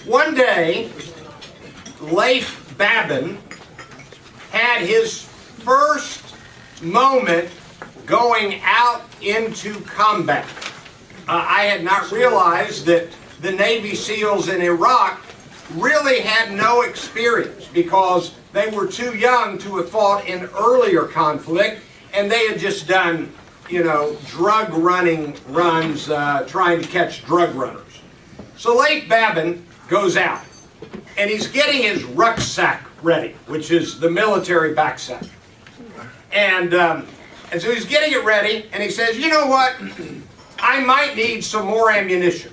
One day, Leif Babin had his first moment going out into combat. I had not realized that the Navy SEALs in Iraq really had no experience because they were too young to have fought in earlier conflict, and they had just done, drug running runs trying to catch drug runners. So Leif Babin goes out, and he's getting his rucksack ready, which is the military backsack. And so he's getting it ready, and he says, you know what? I might need some more ammunition.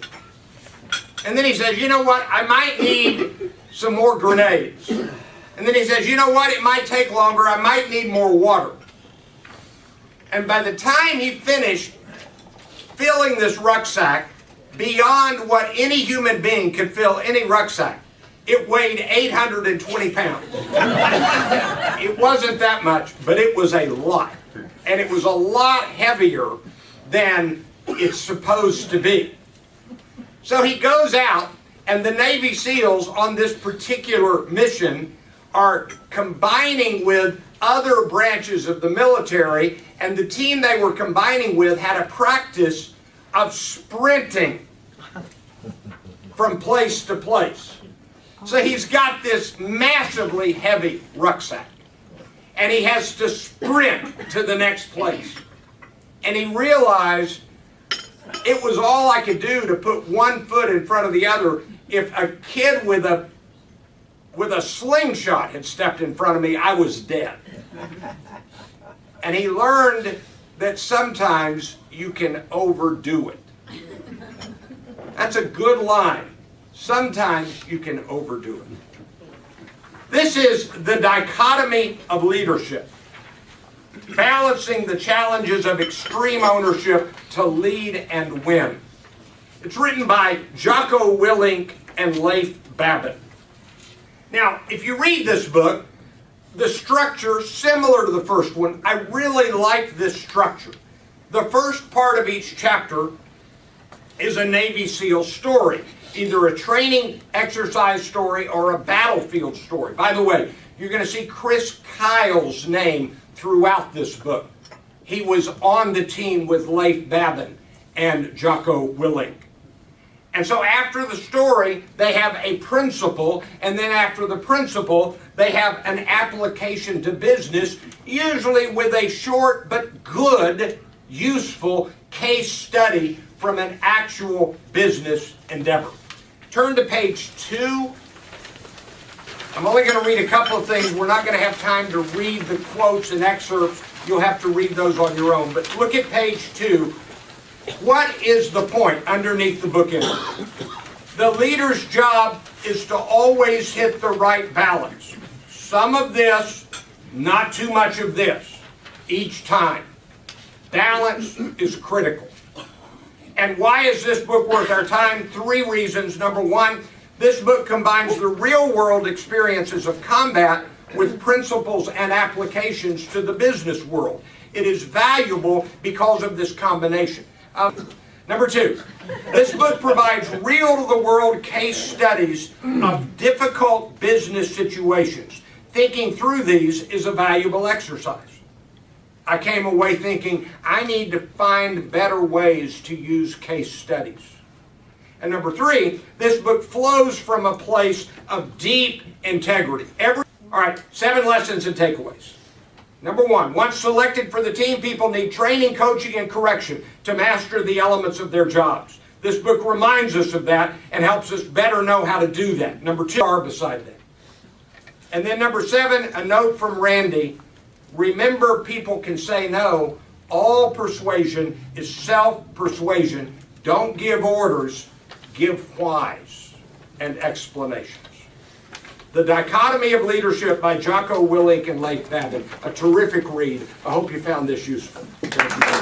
And then he says, you know what? I might need some more grenades. And then he says, you know what? It might take longer. I might need more water. And by the time he finished filling this rucksack, beyond what any human being could fill any rucksack, it weighed 820 pounds. It wasn't that much, but it was a lot. And it was a lot heavier than it's supposed to be. So he goes out, and the Navy SEALs on this particular mission are combining with other branches of the military, and the team they were combining with had a practice of sprinting from place to place. So he's got this massively heavy rucksack, and he has to sprint to the next place. And he realized it was all I could do to put one foot in front of the other. If a kid with a slingshot had stepped in front of me, I was dead. And he learned that sometimes you can overdo it. That's a good line. Sometimes you can overdo it. This is the dichotomy of leadership. Balancing the challenges of extreme ownership to lead and win. It's written by Jocko Willink and Leif Babin. Now, if you read this book, the structure similar to the first one. I really like this structure. The first part of each chapter is a Navy SEAL story, either a training exercise story or a battlefield story. By the way, you're going to see Chris Kyle's name throughout this book. He was on the team with Leif Babin and Jocko Willink. And so after the story, they have a principle, and then after the principle, they have an application to business, usually with a short but good, useful case study from an actual business endeavor. Turn to page 2. I'm only going to read a couple of things. We're not going to have time to read the quotes and excerpts. You'll have to read those on your own. But look at page 2. What is the point underneath the bookend? The leader's job is to always hit the right balance. Some of this, not too much of this, each time. Balance is critical. And why is this book worth our time? 3 reasons. Number 1, this book combines the real-world experiences of combat with principles and applications to the business world. It is valuable because of this combination. Number 2, this book provides real-to-the-world case studies of difficult business situations. Thinking through these is a valuable exercise. I came away thinking, I need to find better ways to use case studies. And number 3, this book flows from a place of deep integrity. All right, 7 lessons and takeaways. Number 1, once selected for the team, people need training, coaching, and correction to master the elements of their jobs. This book reminds us of that and helps us better know how to do that. Number 2, are beside that. And then number 7, a note from Randy. Remember, people can say no. All persuasion is self-persuasion. Don't give orders, give whys and explanations. The Dichotomy of Leadership by Jocko Willink and Leif Babin. A terrific read. I hope you found this useful. Thank you.